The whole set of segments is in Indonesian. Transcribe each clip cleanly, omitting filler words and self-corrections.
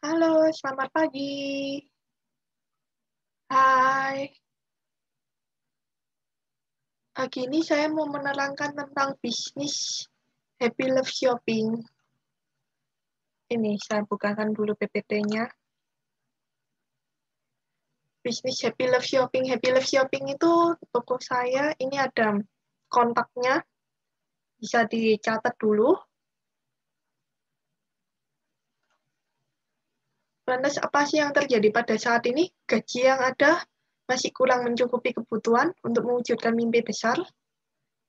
Halo, selamat pagi. Hai. Pagi ini saya mau menerangkan tentang bisnis Happy Love Shopping. Ini saya bukakan dulu PPT-nya. Bisnis Happy Love Shopping. Happy Love Shopping itu toko saya. Ini ada kontaknya. Bisa dicatat dulu. Lantas apa sih yang terjadi pada saat ini? Gaji yang ada masih kurang mencukupi kebutuhan untuk mewujudkan mimpi besar.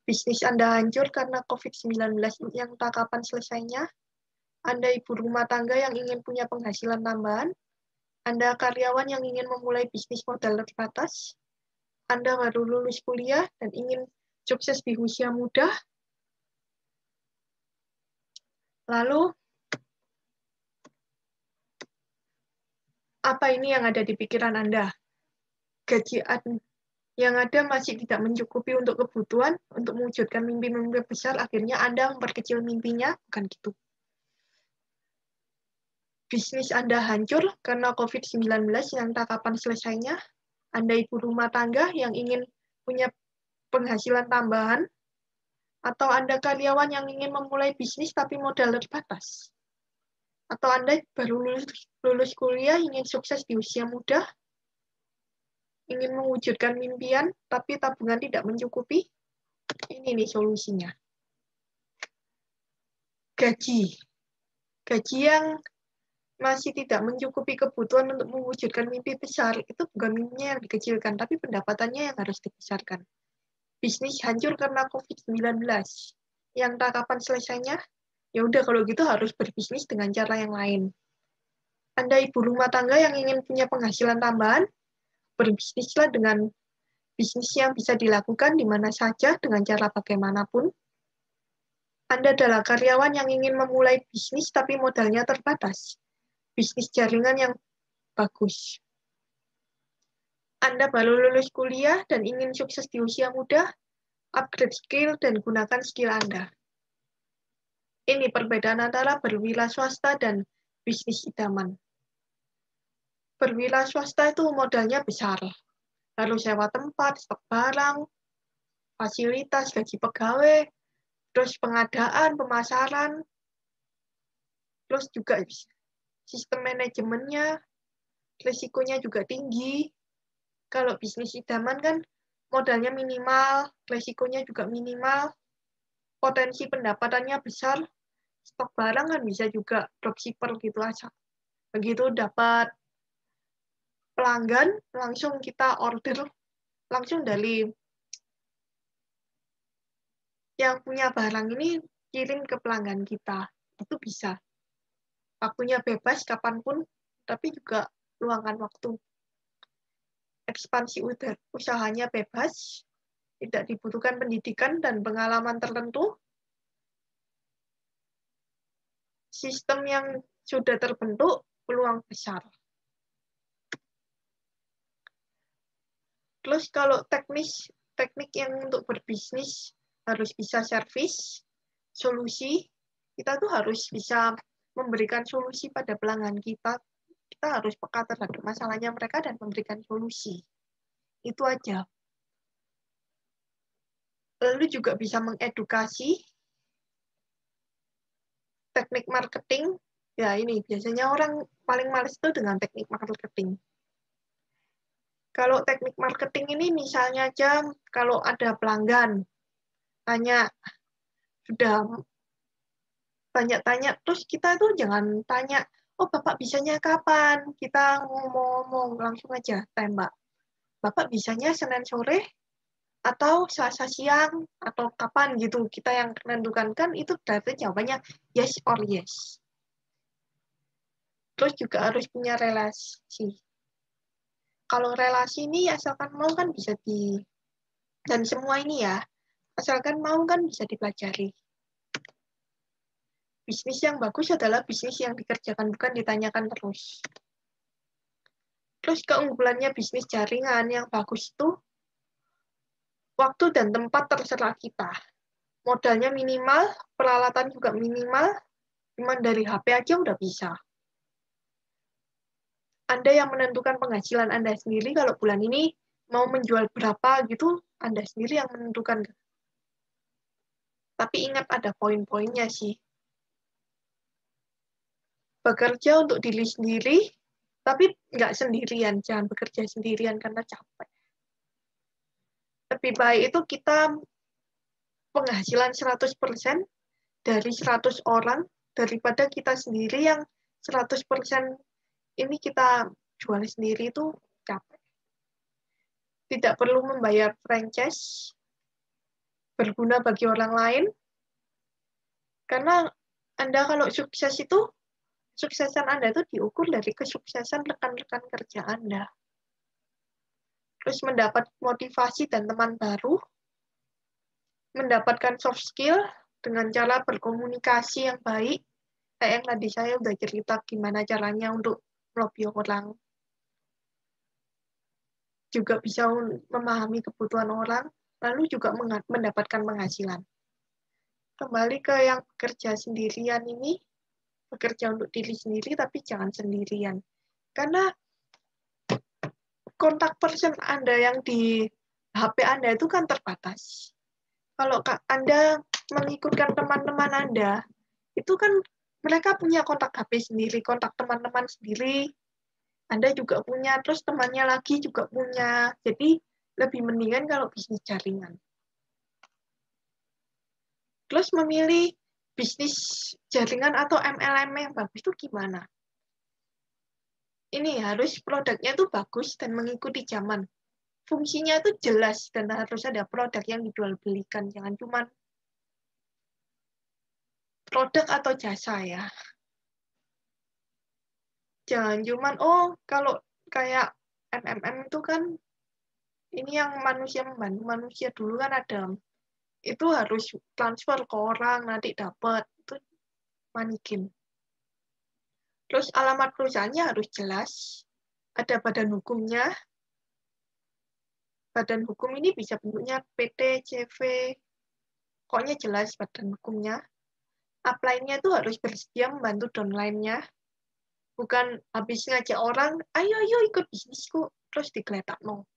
Bisnis Anda hancur karena COVID-19 yang tak kapan selesainya. Anda ibu rumah tangga yang ingin punya penghasilan tambahan. Anda karyawan yang ingin memulai bisnis modal terbatas. Anda baru lulus kuliah dan ingin sukses di usia muda. Lalu, apa ini yang ada di pikiran Anda? Gaji yang ada masih tidak mencukupi untuk kebutuhan, untuk mewujudkan mimpi-mimpi besar, akhirnya Anda memperkecil mimpinya, bukan gitu. Bisnis Anda hancur karena COVID-19 yang tak kapan selesainya. Anda ibu rumah tangga yang ingin punya penghasilan tambahan, atau Anda karyawan yang ingin memulai bisnis tapi modal terbatas, atau Anda baru lulus kuliah ingin sukses di usia muda, ingin mewujudkan mimpian tapi tabungan tidak mencukupi. Ini nih solusinya. Gaji yang masih tidak mencukupi kebutuhan untuk mewujudkan mimpi besar, itu bukan mimpinya yang dikecilkan, tapi pendapatannya yang harus dibesarkan. Bisnis hancur karena COVID-19 yang tak kapan selesainya. Ya udah, kalau gitu harus berbisnis dengan cara yang lain. Anda ibu rumah tangga yang ingin punya penghasilan tambahan, berbisnislah dengan bisnis yang bisa dilakukan di mana saja dengan cara bagaimanapun. Anda adalah karyawan yang ingin memulai bisnis tapi modalnya terbatas. Bisnis jaringan yang bagus. Anda baru lulus kuliah dan ingin sukses di usia muda, upgrade skill dan gunakan skill Anda. Ini perbedaan antara berwira swasta dan bisnis idaman. Berwira swasta itu modalnya besar. Harus sewa tempat, stok barang, fasilitas, gaji pegawai, terus pengadaan, pemasaran, terus juga sistem manajemennya, risikonya juga tinggi. Kalau bisnis idaman kan modalnya minimal, risikonya juga minimal, potensi pendapatannya besar, stok barang kan bisa juga dropshipper gitu aja. Begitu dapat pelanggan, langsung kita order, langsung dari yang punya barang ini kirim ke pelanggan kita. Itu bisa. Waktunya bebas kapanpun, tapi juga luangkan waktu. Ekspansi usahanya bebas, tidak dibutuhkan pendidikan dan pengalaman tertentu. Sistem yang sudah terbentuk, peluang besar. Terus kalau teknik yang untuk berbisnis harus bisa servis, solusi, kita tuh harus bisa memberikan solusi pada pelanggan kita. Kita harus peka terhadap masalahnya mereka dan memberikan solusi. Itu aja. Lalu juga bisa mengedukasi teknik marketing. Ya ini, biasanya orang paling males itu dengan teknik marketing. Kalau teknik marketing ini misalnya aja kalau ada pelanggan, tanya, sudah tanya-tanya, terus kita tuh jangan tanya, oh Bapak bisanya kapan? Kita ngomong langsung aja, tembak. Bapak bisanya Senin sore atau Selasa siang atau kapan gitu. Kita yang menentukan, kan itu berarti jawabannya yes or yes. Terus juga harus punya relasi. Kalau relasi ini asalkan mau kan bisa dan semua ini ya, asalkan mau kan bisa dipelajari. Bisnis yang bagus adalah bisnis yang dikerjakan, bukan ditanyakan terus. Terus keunggulannya bisnis jaringan yang bagus itu, waktu dan tempat terserah kita. Modalnya minimal, peralatan juga minimal, cuma dari HP aja udah bisa. Anda yang menentukan penghasilan Anda sendiri, kalau bulan ini mau menjual berapa gitu, Anda sendiri yang menentukan. Tapi ingat ada poin-poinnya sih. Bekerja untuk diri sendiri, tapi nggak sendirian. Jangan bekerja sendirian karena capek. Lebih baik itu kita penghasilan 100% dari 100 orang, daripada kita sendiri yang 100% ini kita jual sendiri itu capek. Tidak perlu membayar franchise, berguna bagi orang lain, karena Anda kalau sukses itu, suksesan Anda itu diukur dari kesuksesan rekan-rekan kerja Anda. Terus mendapat motivasi dan teman baru, mendapatkan soft skill dengan cara berkomunikasi yang baik, kayak yang tadi saya udah cerita gimana caranya untuk melobi orang, juga bisa memahami kebutuhan orang, lalu juga mendapatkan penghasilan. Kembali ke yang bekerja sendirian ini, bekerja untuk diri sendiri, tapi jangan sendirian. Karena kontak person Anda yang di HP Anda itu kan terbatas. Kalau Anda mengikutkan teman-teman Anda, itu kan mereka punya kontak HP sendiri, kontak teman-teman sendiri, Anda juga punya, terus temannya lagi juga punya. Jadi lebih mendingan kalau bisnis jaringan. Terus memilih bisnis jaringan atau MLM yang bagus itu gimana? Ini harus produknya itu bagus dan mengikuti zaman. Fungsinya itu jelas dan harus ada produk yang dijual belikan. Jangan cuma produk atau jasa ya. Jangan cuma, oh kalau kayak MMM itu kan, ini yang manusia membantu manusia dulu kan ada. Itu harus transfer ke orang, nanti dapat. Itu money game. Terus alamat perusahaannya harus jelas, ada badan hukumnya. Badan hukum ini bisa bentuknya PT, CV, pokoknya jelas badan hukumnya. Upline-nya itu harus bersedia membantu downline-nya. Bukan habis ngajak orang, ayo ikut bisnisku, terus digeletak, no.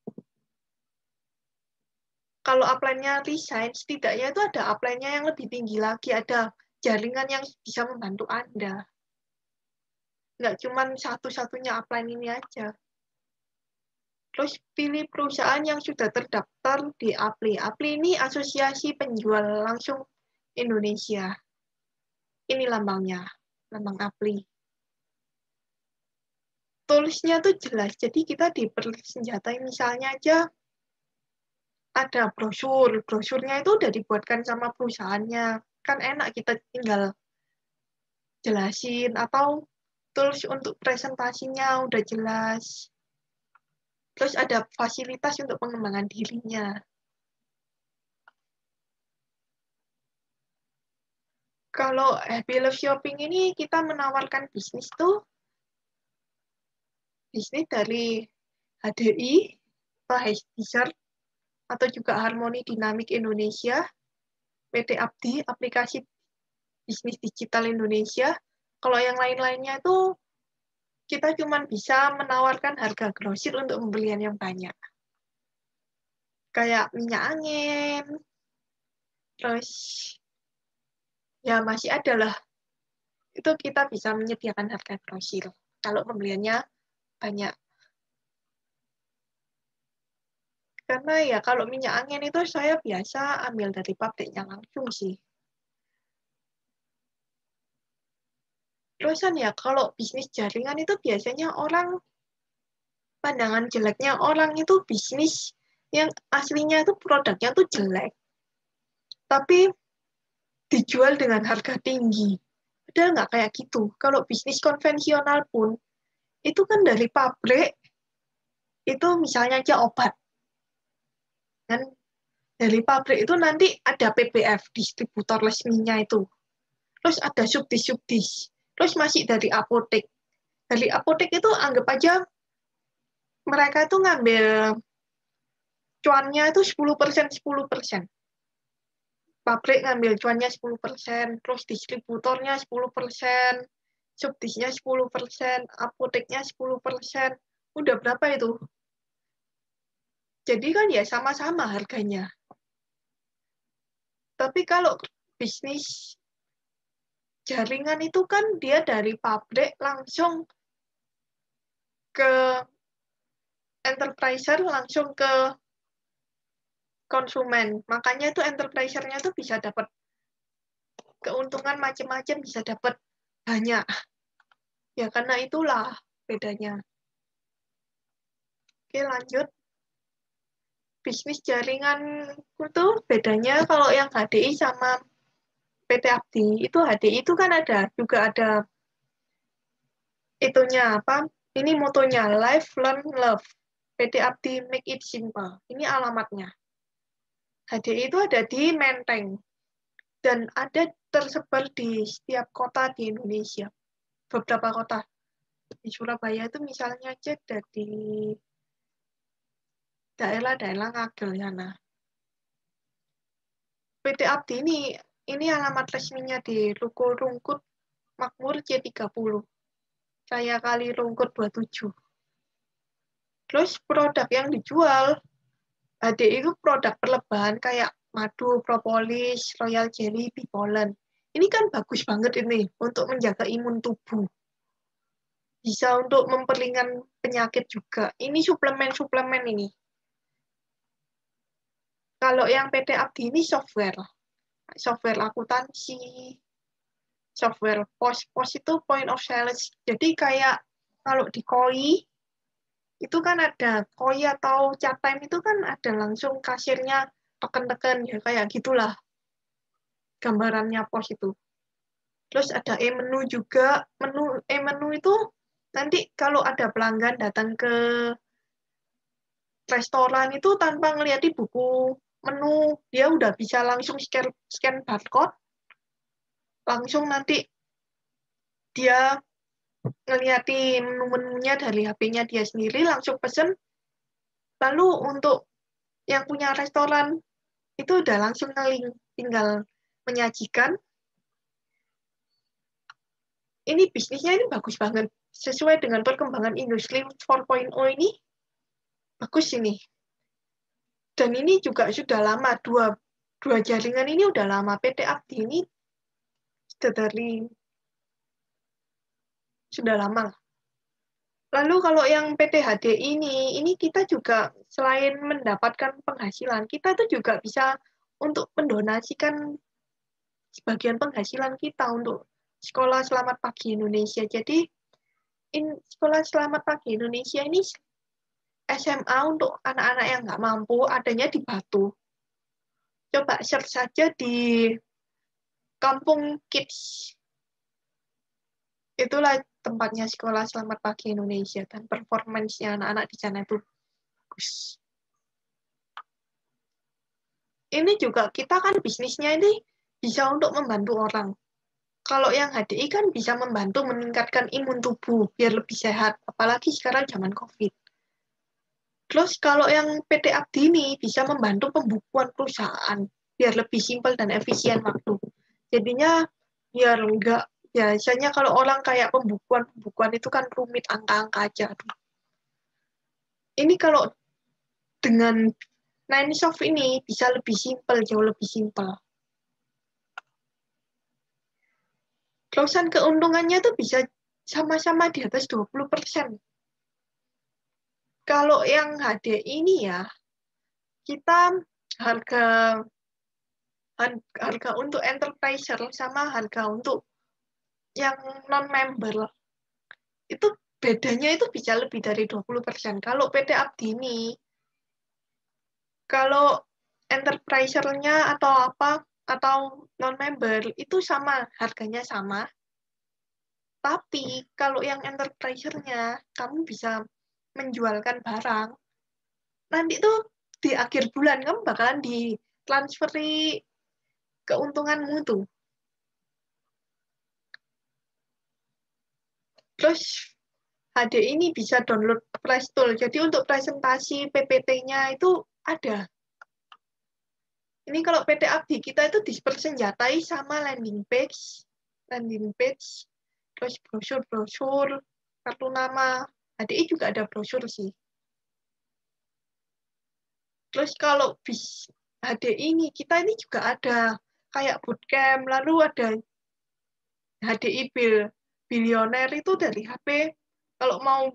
Kalau upline-nya resign, setidaknya itu ada upline-nya yang lebih tinggi lagi, ada jaringan yang bisa membantu Anda. Nggak cuma satu-satunya upline ini aja. Terus pilih perusahaan yang sudah terdaftar di APLI. APLI ini Asosiasi Penjual Langsung Indonesia. Ini lambangnya, lambang APLI. Tulisnya tuh jelas, jadi kita dipersenjatai misalnya aja ada brosur, brosurnya itu udah dibuatkan sama perusahaannya. Kan enak kita tinggal jelasin, atau tools untuk presentasinya udah jelas. Terus ada fasilitas untuk pengembangan dirinya. Kalau Happy Love Shopping ini kita menawarkan bisnis tuh, bisnis dari HDI, Price Dessert, atau juga Harmoni Dinamik Indonesia, PT Abdi, aplikasi bisnis digital Indonesia. Kalau yang lain-lainnya itu kita cuma bisa menawarkan harga grosir untuk pembelian yang banyak. Kayak minyak angin, terus ya masih ada lah. Itu kita bisa menyediakan harga grosir kalau pembeliannya banyak. Karena ya kalau minyak angin itu saya biasa ambil dari pabriknya langsung sih. Terusan ya kalau bisnis jaringan itu biasanya orang, pandangan jeleknya orang itu bisnis yang aslinya itu produknya tuh jelek, tapi dijual dengan harga tinggi. Padahal nggak kayak gitu. Kalau bisnis konvensional pun, itu kan dari pabrik, itu misalnya aja obat. Kan dari pabrik itu nanti ada PBF, distributor resminya itu. Terus ada subdis-subdis. Terus masih dari apotek. Dari apotek itu anggap aja mereka itu ngambil cuannya itu 10%, 10%. Pabrik ngambil cuannya 10%, terus distributornya 10%, subdisnya 10%, apoteknya 10%. Udah berapa itu? Jadi kan ya sama-sama harganya. Tapi kalau bisnis jaringan itu kan dia dari pabrik langsung ke enterpriser, langsung ke konsumen. Makanya itu enterpriser-nya tuh bisa dapat keuntungan macam-macam, bisa dapat banyak. Ya karena itulah bedanya. Oke, lanjut. Bisnis jaringan itu bedanya kalau yang HDI sama PT Abdi. Itu HDI itu kan juga ada itunya apa? Ini motonya Live, Learn, Love. PT Abdi Make It Simple. Ini alamatnya. HDI itu ada di Menteng. Dan ada tersebar di setiap kota di Indonesia. Beberapa kota. Di Surabaya itu misalnya aja dari daerah-daerah Ngagel sana. PT Abdi ini alamat resminya di Ruko Rungkut Makmur C30. Raya Kali Rungkut 27. Terus produk yang dijual, HDI itu produk perlebahan kayak madu, propolis, royal jelly, bee pollen. Ini kan bagus banget ini untuk menjaga imun tubuh. Bisa untuk memperingan penyakit juga. Ini suplemen-suplemen ini. Kalau yang PT Abdi ini software akuntansi, software pos itu point of sales. Jadi kayak kalau di KOI, itu kan ada KOI atau chat time itu kan ada langsung kasirnya tekan-tekan ya kayak gitulah gambarannya pos itu. Terus ada e-menu juga. E-menu itu nanti kalau ada pelanggan datang ke restoran itu tanpa ngeliat di buku menu, dia udah bisa langsung scan barcode, langsung nanti dia ngeliatin menu-menunya dari HP-nya dia sendiri, langsung pesen. Lalu untuk yang punya restoran, itu udah langsung ngeling, tinggal menyajikan. Ini bisnisnya ini bagus banget. Sesuai dengan perkembangan industri 4.0 ini, bagus ini. Dan ini juga sudah lama, dua jaringan ini udah lama. PT Abdi ini sudah lama. Lalu kalau yang PT HDI ini kita juga selain mendapatkan penghasilan, kita tuh juga bisa untuk mendonasikan sebagian penghasilan kita untuk Sekolah Selamat Pagi Indonesia. Jadi Sekolah Selamat Pagi Indonesia ini SMA untuk anak-anak yang nggak mampu, adanya di Batu. Coba search saja di Kampung Kids. Itulah tempatnya Sekolah Selamat Pagi Indonesia dan performance-nya anak-anak di sana itu bagus. Ini juga kita kan bisnisnya ini bisa untuk membantu orang. Kalau yang HDI kan bisa membantu meningkatkan imun tubuh biar lebih sehat, apalagi sekarang zaman COVID. Terus kalau yang PT Abdi ini bisa membantu pembukuan perusahaan biar lebih simpel dan efisien waktu. Jadinya biar enggak, biasanya kalau orang kayak pembukuan itu kan rumit, angka-angka aja. Ini kalau dengan Ninesoft ini bisa lebih simpel, jauh lebih simpel. Terusan keuntungannya tuh bisa sama-sama di atas 20%. Kalau yang HD ini ya, kita harga untuk enterpriser sama harga untuk yang non-member itu bedanya itu bisa lebih dari 20%. Kalau PT Abdi ini, kalau enterpriser-nya atau apa, atau non-member, itu sama, harganya sama. Tapi kalau yang enterpriser-nya, kamu bisa menjualkan barang, nanti tuh di akhir bulan kamu bakalan ditransferi keuntunganmu tuh. Terus HD ini bisa download Price Tool. Jadi untuk presentasi PPT-nya itu ada. Ini kalau PT Abdi kita itu dipersenjatai sama landing page, terus brosur, kartu nama. HDI juga ada brosur sih. Terus kalau HDI ini, kita ini juga ada kayak bootcamp, lalu ada HDI Billionaire itu dari HP. Kalau mau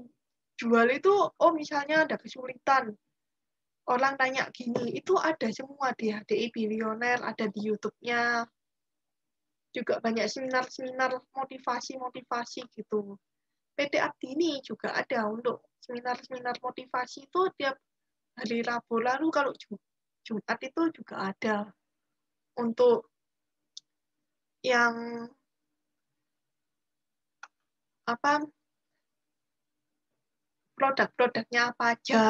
jual itu, misalnya ada kesulitan. Orang tanya gini, itu ada semua di HDI Billionaire, ada di YouTube-nya. Juga banyak seminar-seminar motivasi gitu. PT Abdi ini juga ada untuk seminar-seminar motivasi itu tiap hari Rabu. Lalu kalau Jumat itu juga ada untuk yang produk-produknya apa aja,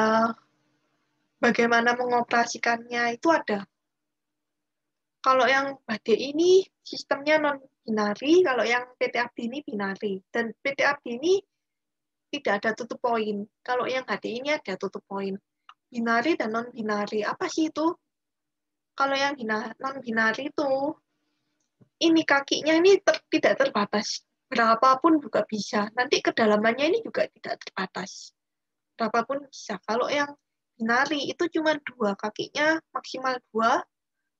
bagaimana mengoperasikannya, itu ada. Kalau yang HDI ini sistemnya non-binari, kalau yang PT Abdi ini binari. Dan PT Abdi ini tidak ada tutup poin. Kalau yang HDI ini ada tutup poin. Binari dan non-binari. Apa sih itu? Kalau yang non-binari itu, ini kakinya ini tidak terbatas. Berapapun juga bisa. Nanti kedalamannya ini juga tidak terbatas. Berapapun bisa. Kalau yang binari itu cuma 2, kakinya maksimal 2,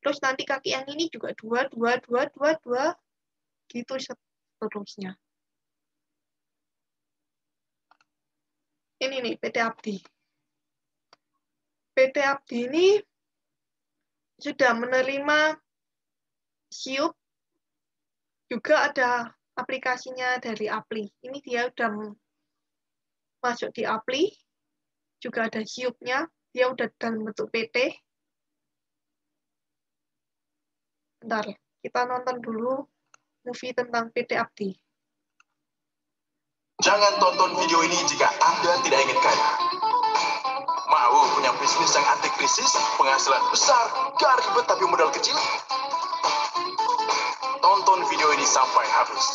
terus nanti kaki yang ini juga 2, gitu seterusnya. Ini nih PT Abdi. PT Abdi ini sudah menerima SIUP, juga ada aplikasinya dari Apply. Ini dia udah masuk di Apply, juga ada SIUP-nya, dia udah dalam bentuk PT. Bentar, kita nonton dulu movie tentang PT Abdi. Jangan tonton video ini jika Anda tidak ingin kaya. Mau punya bisnis yang anti krisis, penghasilan besar, gak ribet tapi modal kecil? Tonton video ini sampai habis.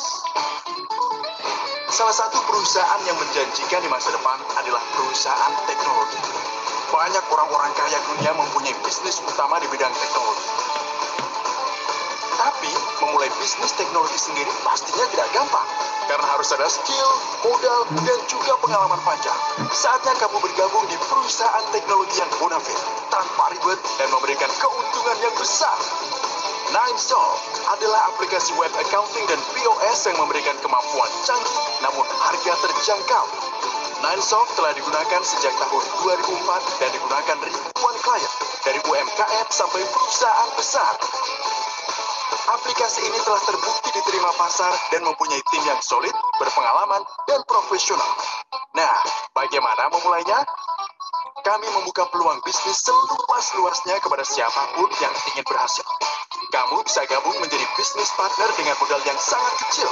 Salah satu perusahaan yang menjanjikan di masa depan adalah perusahaan teknologi. Banyak orang-orang kaya dunia mempunyai bisnis utama di bidang teknologi. Tapi, memulai bisnis teknologi sendiri pastinya tidak gampang. Karena harus ada skill, modal, dan juga pengalaman panjang. Saatnya kamu bergabung di perusahaan teknologi yang bonafide, tanpa ribet, dan memberikan keuntungan yang besar. Ninesoft adalah aplikasi web accounting dan POS yang memberikan kemampuan canggih, namun harga terjangkau. Ninesoft telah digunakan sejak tahun 2004 dan digunakan ribuan klien, dari UMKM sampai perusahaan besar. Aplikasi ini telah terbukti diterima pasar dan mempunyai tim yang solid, berpengalaman, dan profesional. Nah, bagaimana memulainya? Kami membuka peluang bisnis seluas-luasnya kepada siapapun yang ingin berhasil. Kamu bisa gabung menjadi bisnis partner dengan modal yang sangat kecil.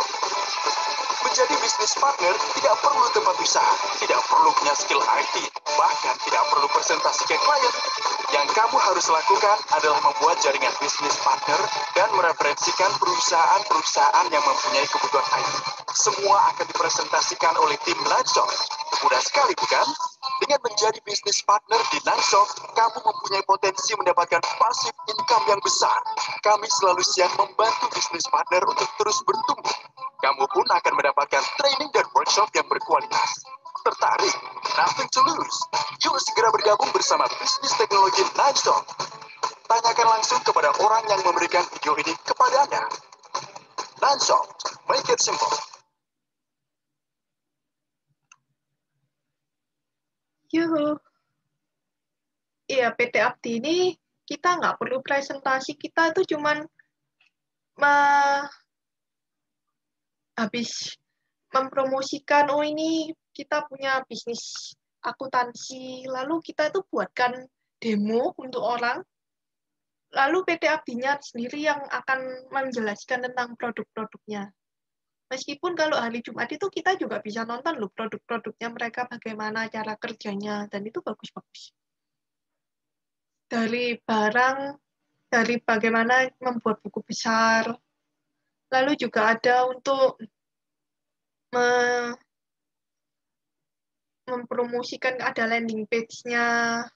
Menjadi bisnis partner tidak perlu tempat usaha, tidak perlu punya skill IT, bahkan tidak perlu presentasi ke klien. Yang kamu harus lakukan adalah membuat jaringan bisnis partner dan mereferensikan perusahaan-perusahaan yang mempunyai kebutuhan IT. Semua akan dipresentasikan oleh tim Ninesoft. Mudah sekali, bukan? Dengan menjadi bisnis partner di Ninesoft, kamu mempunyai potensi mendapatkan passive income yang besar. Kami selalu siap membantu bisnis partner untuk terus bertumbuh. Kamu pun akan mendapatkan training dan workshop yang berkualitas. Tertarik? Nothing to lose. Yuk segera bergabung bersama bisnis teknologi Ninesoft. Tanyakan langsung kepada orang yang memberikan video ini kepada Anda. Ninesoft, make it simple. Yuhu. Iya, PT Abdi ini kita nggak perlu presentasi, kita itu cuman habis mempromosikan, ini kita punya bisnis akuntansi, lalu kita itu buatkan demo untuk orang, lalu PT Abdinya sendiri yang akan menjelaskan tentang produk-produknya. Meskipun kalau hari Jumat itu kita juga bisa nonton loh produk-produknya mereka, bagaimana cara kerjanya, dan itu bagus-bagus. Dari bagaimana membuat buku besar, lalu juga ada untuk mempromosikan, ada landing page-nya.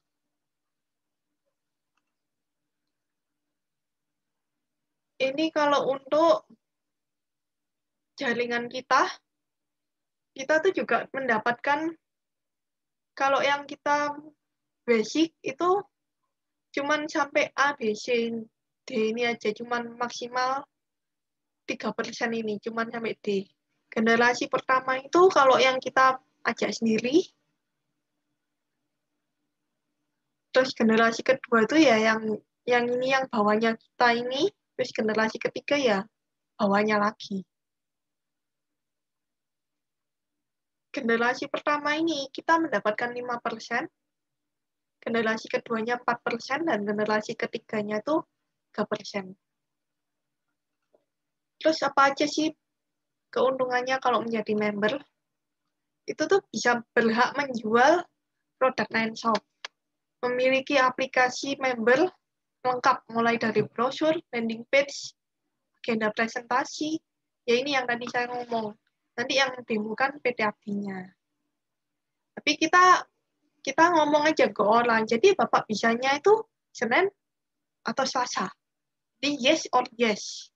Ini kalau untuk jaringan kita, kita tuh juga mendapatkan, kalau yang kita basic itu cuman sampai A, B, C, D ini aja, cuman maksimal 3% ini, cuman sampai D. Generasi pertama itu kalau yang kita ajak sendiri, terus generasi kedua itu ya yang ini yang bawahnya kita ini, terus generasi ketiga ya bawahnya lagi. Generasi pertama ini kita mendapatkan 5%, generasi keduanya 4%, dan generasi ketiganya tuh 3%. Terus apa aja sih keuntungannya kalau menjadi member? Itu tuh bisa berhak menjual produk Nineshop. Memiliki aplikasi member lengkap, mulai dari brosur, landing page, agenda presentasi. Ya ini yang tadi saya ngomong. Nanti yang demokan PT Abdinya. Tapi kita ngomong aja ke orang. Jadi Bapak bisanya itu Senin atau Selasa. Jadi yes or yes.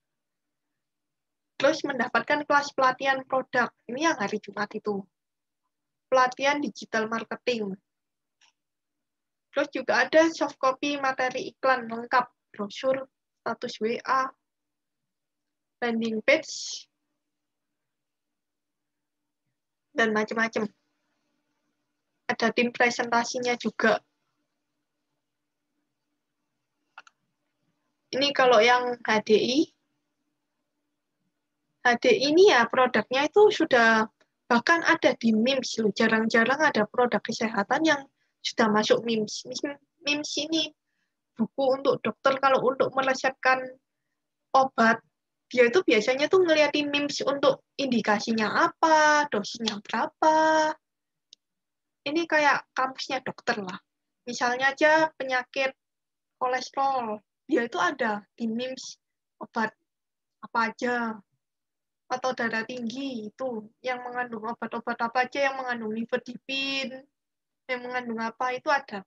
Terus mendapatkan kelas pelatihan produk. Ini yang hari Jumat itu. Pelatihan digital marketing. Terus juga ada soft copy materi iklan lengkap. Brosur, status WA, landing page, dan macam-macam. Ada tim presentasinya juga. Ini kalau yang HDI ini ya produknya itu sudah bahkan ada di MIMS. Jarang-jarang ada produk kesehatan yang sudah masuk MIMS. MIMS ini buku untuk dokter kalau untuk meresepkan obat. Dia itu biasanya tuh ngeliatin MIMS untuk indikasinya apa, dosisnya berapa. Ini kayak kampusnya dokter lah. Misalnya aja penyakit kolesterol, dia itu ada di MIMS obat apa aja. Atau darah tinggi, itu yang mengandung obat-obat apa aja, yang mengandung nifedipin, yang mengandung apa, itu ada.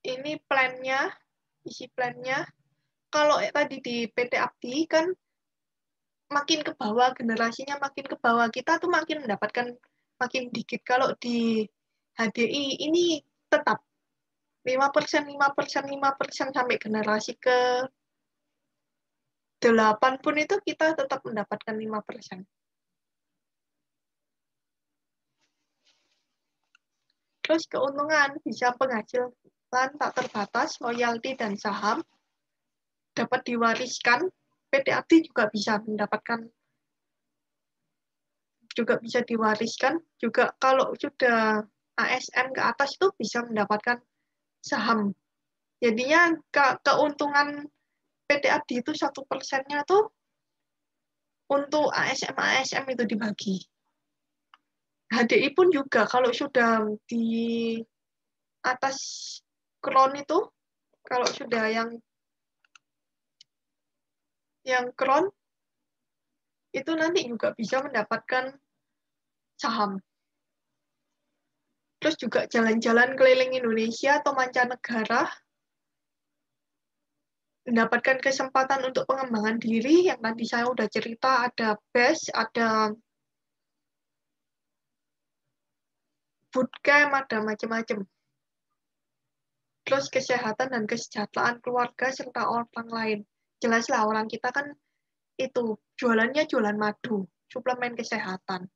Ini plan-nya, isi plan-nya. Kalau tadi di PT Abdi kan makin ke bawah, generasinya makin ke bawah, kita tuh makin mendapatkan makin dikit. Kalau di HDI ini tetap 5%, 5%, 5% sampai generasi ke 8 pun itu kita tetap mendapatkan 5%. Terus keuntungan bisa penghasilan tak terbatas, royalti dan saham dapat diwariskan. PT Abdi juga bisa mendapatkan, juga bisa diwariskan. Juga kalau sudah ASN ke atas itu bisa mendapatkan saham. Jadinya keuntungan PT Abdi itu 1%-nya tuh untuk ASM itu dibagi. HDI pun juga kalau sudah di atas Crown itu, kalau sudah yang Crown itu nanti juga bisa mendapatkan saham. Terus juga jalan-jalan keliling Indonesia atau mancanegara, mendapatkan kesempatan untuk pengembangan diri, yang tadi saya udah cerita, ada BES, ada bootcamp, ada macam-macam. Terus kesehatan dan kesejahteraan keluarga serta orang lain. Jelaslah orang kita kan itu jualannya jualan madu, suplemen kesehatan.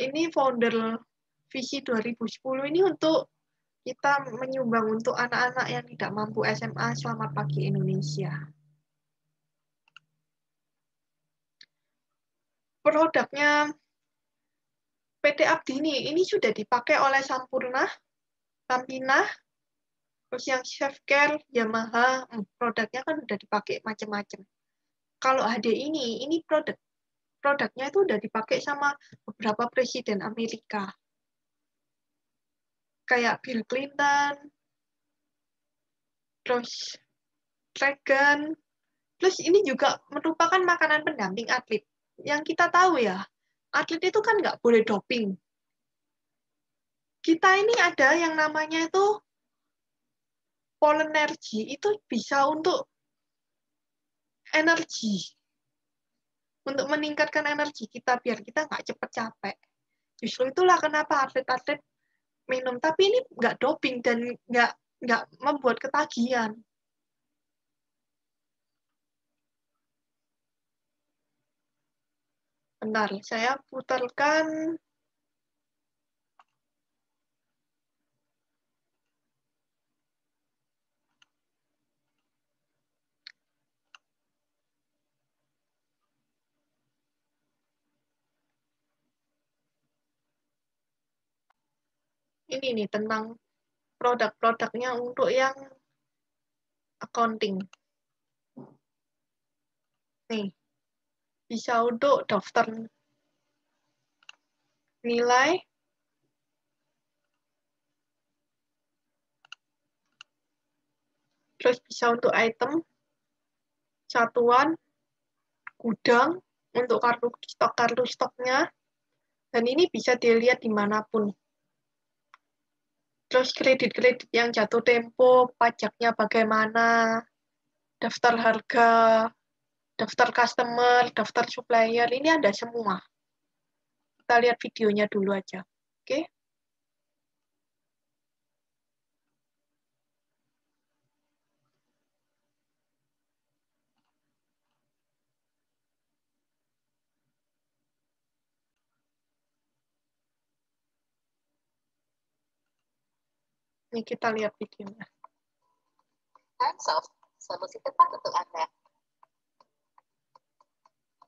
Ini founder visi 2010 ini untuk kita menyumbang untuk anak-anak yang tidak mampu SMA. Selamat pagi Indonesia. Produknya PT Abdi ini sudah dipakai oleh Sampurna, Campina, terus yang Chefcare, Yamaha, produknya kan udah dipakai macam-macam. Kalau HD ini produknya itu udah dipakai sama beberapa presiden Amerika. Kayak Bill Clinton, terus Reagan. Terus ini juga merupakan makanan pendamping atlet. Yang kita tahu ya, atlet itu kan nggak boleh doping. Kita ini ada yang namanya itu Polenergy, itu bisa untuk energi. Untuk meningkatkan energi kita biar kita nggak cepat capek. Justru itulah kenapa atlet-atlet minum. Tapi ini nggak doping dan nggak membuat ketagihan. Bentar, saya putarkan. Ini nih tentang produk-produknya untuk yang accounting. Nih, bisa untuk daftar nilai, terus bisa untuk item, satuan, gudang, untuk kartu stoknya, dan ini bisa dilihat dimanapun. Terus kredit-kredit yang jatuh tempo, pajaknya bagaimana, daftar harga, daftar customer, daftar supplier, ini ada semua. Kita lihat videonya dulu aja. Oke? Ini kita lihat videonya. Ninesoft, solusi tepat untuk Anda.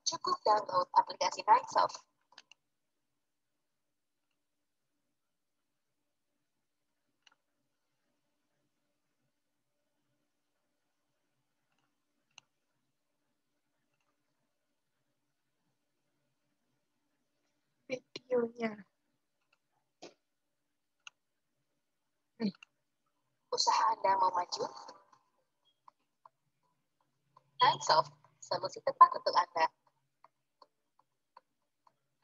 Cukup download aplikasi Ninesoft. Videonya. Usaha Anda mau maju? Ninesoft, solusi tepat untuk Anda.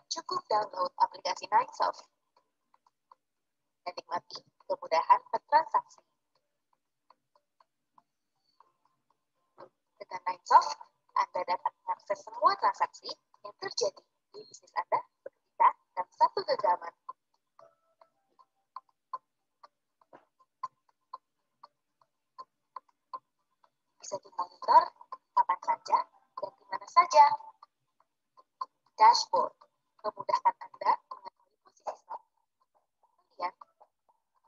Cukup download aplikasi Ninesoft dan nikmati kemudahan bertransaksi. Dengan Ninesoft, Anda dapat mengakses semua transaksi yang terjadi di bisnis Anda seketika dan satu genggaman. Bisa dimonitor kapan saja dan di mana saja. Dashboard memudahkan Anda mengetahui posisi stok, pembelian,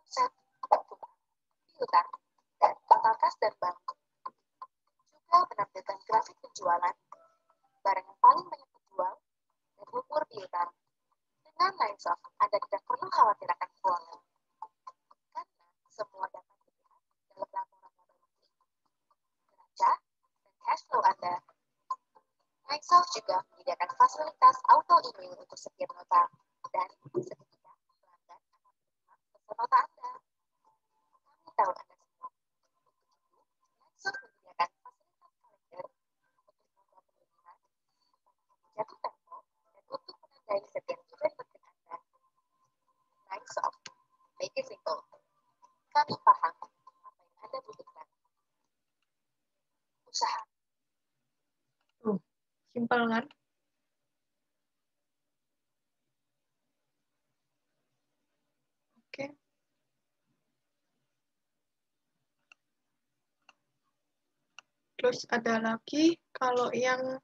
omset, piutang, dan total kas dan bank. Juga menampilkan grafik penjualan, barang yang paling banyak dijual, dan umur piutang. Dengan Ninesoft, Anda tidak perlu khawatir akan keuangan. Karena semua dapat dilihat dalam laporan laba bersih, neraca, dan cash flow Anda. Ninesoft juga menyediakan fasilitas auto email untuk setiap nota dan seketika pelanggan akan menerima pesan nota Anda. Kami tahu Anda semua. Untuk itu, Ninesoft menyediakan fasilitas kalender untuk membuat pemilihan, jatuh tempo, dan untuk menandai setiap event penting Anda. Ninesoft, make it simple. Kami paham apa yang Anda butuhkan. Usaha. Simpel kan? Oke. Terus ada lagi kalau yang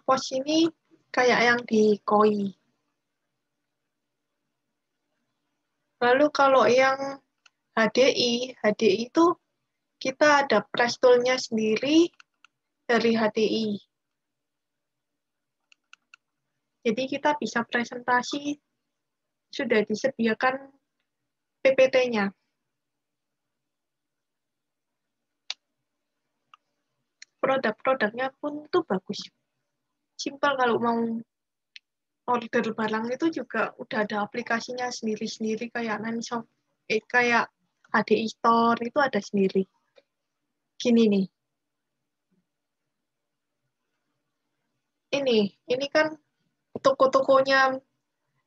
pos ini kayak yang di KOI. Lalu kalau yang HDI itu kita ada press tool-nya sendiri dari HDI. Jadi kita bisa presentasi, sudah disediakan PPT-nya. Produk-produknya pun tuh bagus. Simpel kalau mau order barang itu juga udah ada aplikasinya sendiri-sendiri kayak Ninesoft, kayak HDI Store itu ada sendiri. Gini nih. Ini kan toko-tokonya,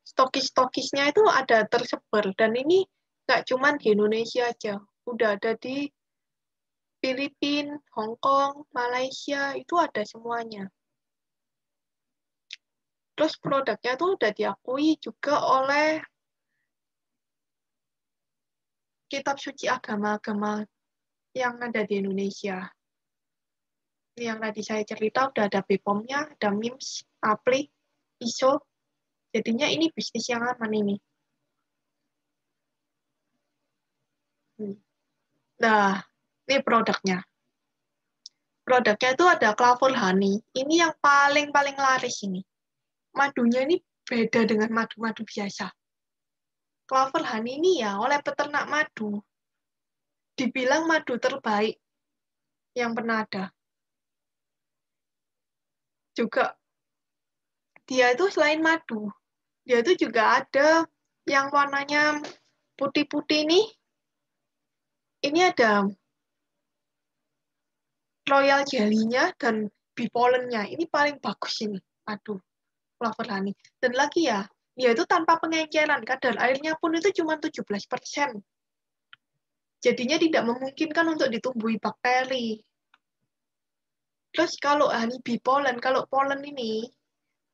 stokis-stokisnya itu ada tersebar dan ini nggak cuma di Indonesia aja. Udah ada di Filipina, Hong Kong, Malaysia, itu ada semuanya. Terus produknya tuh udah diakui juga oleh kitab suci agama-agama yang ada di Indonesia. Ini yang tadi saya cerita, udah ada BPOM-nya, ada MIMS, APLI, ISO. Jadinya ini bisnis yang aman ini. Nah, ini produknya. Produknya itu ada Clover Honey. Ini yang paling laris ini. Madunya ini beda dengan madu-madu biasa. Clover Honey ini ya oleh peternak madu dibilang madu terbaik yang pernah ada. Juga dia itu selain madu, dia itu juga ada yang warnanya putih-putih ini. Ini ada royal jelly-nya dan bee pollen-nya. Ini paling bagus ini. Aduh, Clover Honey. Dan lagi ya, dia itu tanpa pengenceran. Kadar airnya pun itu cuma 17%. Jadinya tidak memungkinkan untuk ditumbuhi bakteri. Terus kalau honey bee pollen, kalau pollen ini,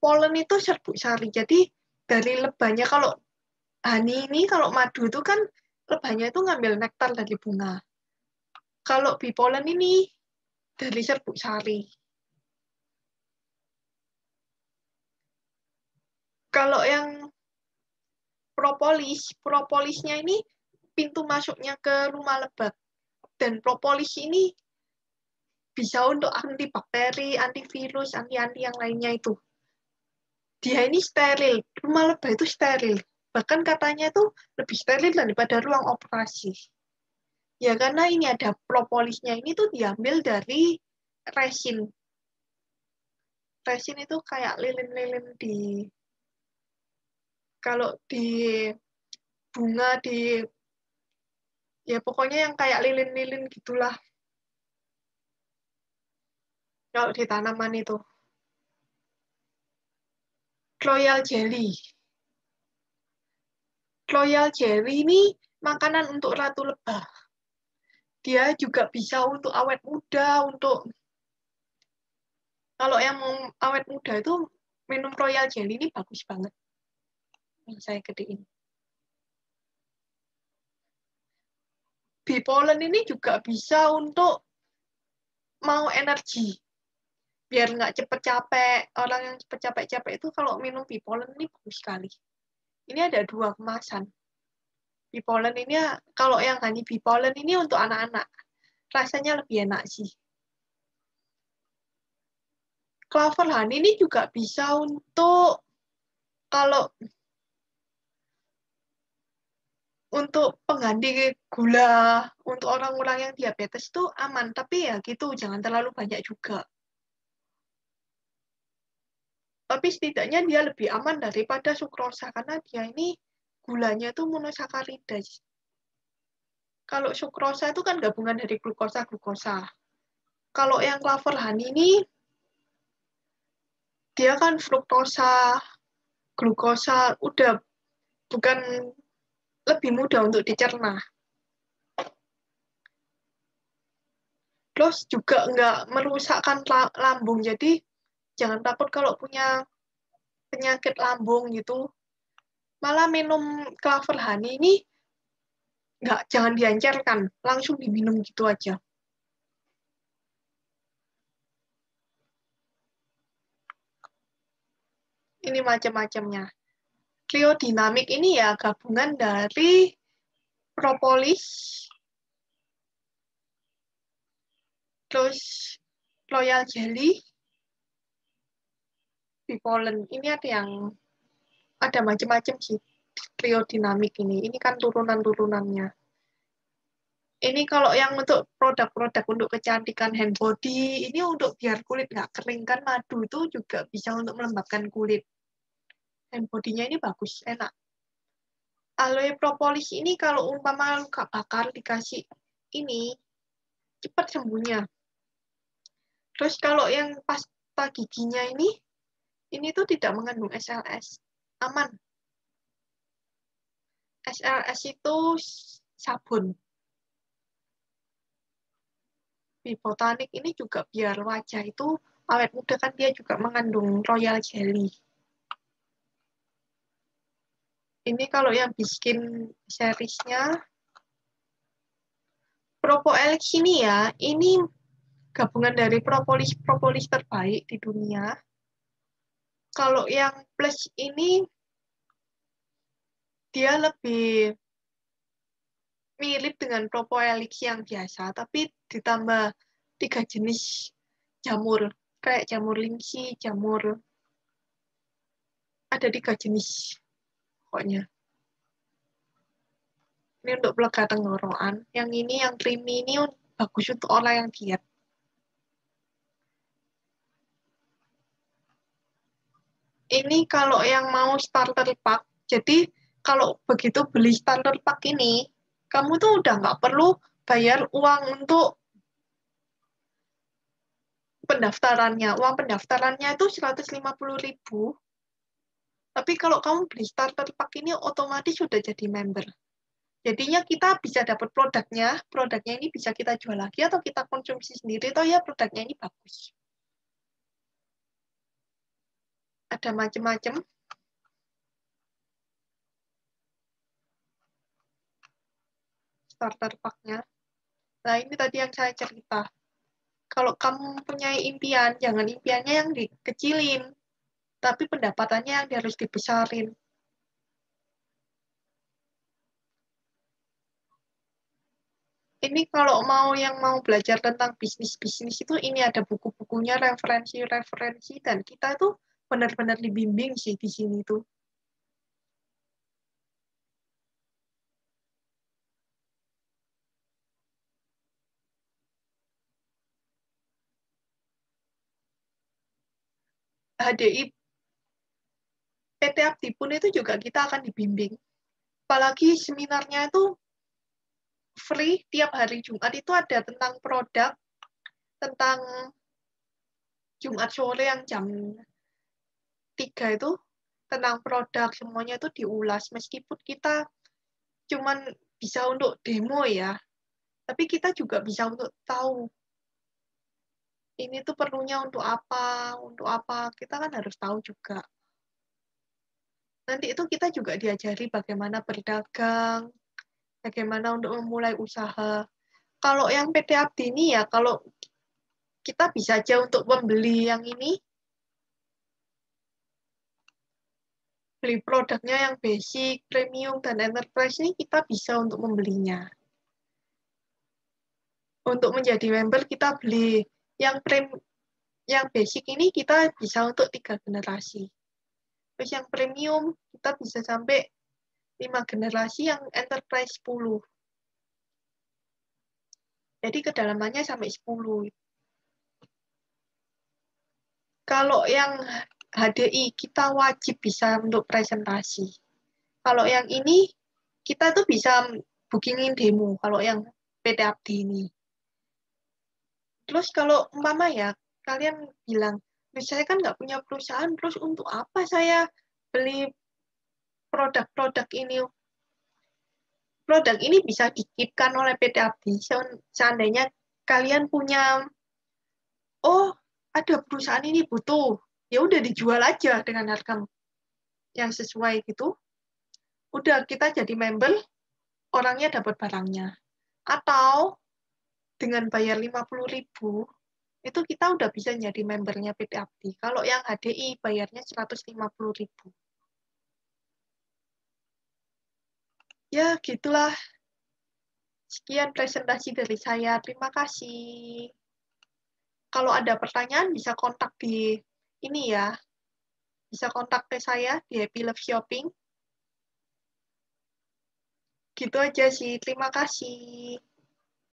pollen itu serbuk sari. Jadi dari lebahnya, kalau honey ini, kalau madu itu kan lebahnya itu ngambil nektar dari bunga. Kalau bee pollen ini dari serbuk sari. Kalau yang propolisnya ini pintu masuknya ke rumah lebah. Dan propolis ini bisa untuk antibakteri, antivirus, anti-anti yang lainnya itu. Dia ini steril, rumah lebah itu steril. Bahkan katanya itu lebih steril daripada ruang operasi. Ya karena ini ada propolisnya, ini tuh diambil dari resin. Resin itu kayak lilin-lilin di, kalau di bunga, di, ya pokoknya yang kayak lilin-lilin gitulah. Kalau di tanaman itu. Royal jelly. Royal jelly ini makanan untuk ratu lebah. Dia juga bisa untuk awet muda, untuk kalau yang mau awet muda itu minum royal jelly ini bagus banget. Yang saya gedein. Bee pollen ini juga bisa untuk mau energi. Biar nggak cepet capek. Orang yang cepet capek-capek itu kalau minum bee pollen ini bagus sekali. Ini ada 2 kemasan. Bee pollen ini, kalau yang honey bee pollen ini untuk anak-anak. Rasanya lebih enak sih. Clover honey ini juga bisa untuk, kalau untuk pengganti gula, untuk orang-orang yang diabetes itu aman. Tapi ya gitu, jangan terlalu banyak juga. Tapi setidaknya dia lebih aman daripada sukrosa, karena dia ini gulanya itu monosakarida. Kalau sukrosa itu kan gabungan dari glukosa-glukosa. Kalau yang Clover Honey ini, dia kan fruktosa, glukosa, udah bukan, lebih mudah untuk dicerna. Terus juga nggak merusakkan lambung, jadi jangan takut kalau punya penyakit lambung gitu. Malah minum Clover Honey ini jangan diancarkan, langsung diminum gitu aja. Ini macam-macamnya. Kliodinamik ini ya gabungan dari propolis, terus royal jelly, bee pollen. Ini ada macam-macam sih kliodinamik ini. Ini kan turunan-turunannya. Ini kalau yang untuk produk-produk untuk kecantikan hand body, ini untuk biar kulit nggak kering, kan madu itu juga bisa untuk melembabkan kulit. Hand body-nya ini bagus, enak. Aloe propolis ini kalau umpama luka bakar dikasih ini, cepat sembuhnya. Terus kalau yang pasta giginya ini tuh tidak mengandung SLS. Aman. SLS itu sabun. Bibotanik ini juga biar wajah itu awet muda, kan dia juga mengandung royal jelly. Ini kalau yang bikin seriesnya Propolis ini ya, ini gabungan dari propolis terbaik di dunia. Kalau yang plus ini dia lebih mirip dengan propolis yang biasa, tapi ditambah 3 jenis jamur, kayak jamur lingsi, ada 3 jenis pokoknya. Ini untuk pelega tenggorokan. Yang ini, yang creamy ini bagus untuk orang yang diet. Ini kalau yang mau starter pack, jadi kalau begitu beli starter pack ini, kamu tuh udah nggak perlu bayar uang untuk pendaftarannya. Uang pendaftarannya itu 150.000. Tapi kalau kamu beli starter pack ini otomatis sudah jadi member. Jadinya kita bisa dapat produknya ini bisa kita jual lagi atau kita konsumsi sendiri, atau ya produknya ini bagus. Ada macam-macam. Starter pack-nya. Nah, ini tadi yang saya cerita. Kalau kamu punya impian, jangan impiannya yang dikecilin, tapi pendapatannya yang harus dibesarin. Ini kalau yang mau belajar tentang bisnis-bisnis itu, ini ada buku-bukunya, referensi-referensi, dan kita tuh benar-benar dibimbing sih di sini tuh. HDI PT Abdi pun itu juga kita akan dibimbing. Apalagi seminarnya itu free, tiap hari Jumat itu ada tentang produk, tentang Jumat sore yang jam 3 itu, tentang produk, semuanya itu diulas. Meskipun kita cuman bisa untuk demo ya, tapi kita juga bisa untuk tahu ini tuh perlunya untuk apa, kita kan harus tahu juga. Nanti itu kita juga diajari bagaimana berdagang, bagaimana untuk memulai usaha. Kalau yang PT Abdi ini ya, kalau kita bisa aja untuk membeli yang ini, beli produknya yang basic, premium, dan enterprise ini kita bisa untuk membelinya. Untuk menjadi member kita beli yang basic ini kita bisa untuk 3 generasi. Terus yang premium kita bisa sampai 5 generasi, yang enterprise 10. Jadi kedalamannya sampai 10. Kalau yang HDI kita wajib bisa untuk presentasi. Kalau yang ini kita tuh bisa bookingin demo kalau yang PT Abdi ini. Terus kalau umpama ya, kalian bilang, saya kan nggak punya perusahaan, terus untuk apa saya beli produk-produk ini? Produk ini bisa dikipkan oleh PT Abdi. Seandainya kalian punya, oh ada perusahaan ini butuh, ya udah dijual aja dengan harga yang sesuai gitu. Udah kita jadi member, orangnya dapat barangnya. Atau dengan bayar 50.000, itu kita udah bisa jadi membernya PT Abdi. Kalau yang HDI bayarnya 150.000. Ya, gitulah. Sekian presentasi dari saya. Terima kasih. Kalau ada pertanyaan bisa kontak di ini ya. Bisa kontak ke saya di Happy Love Shopping. Gitu aja sih. Terima kasih.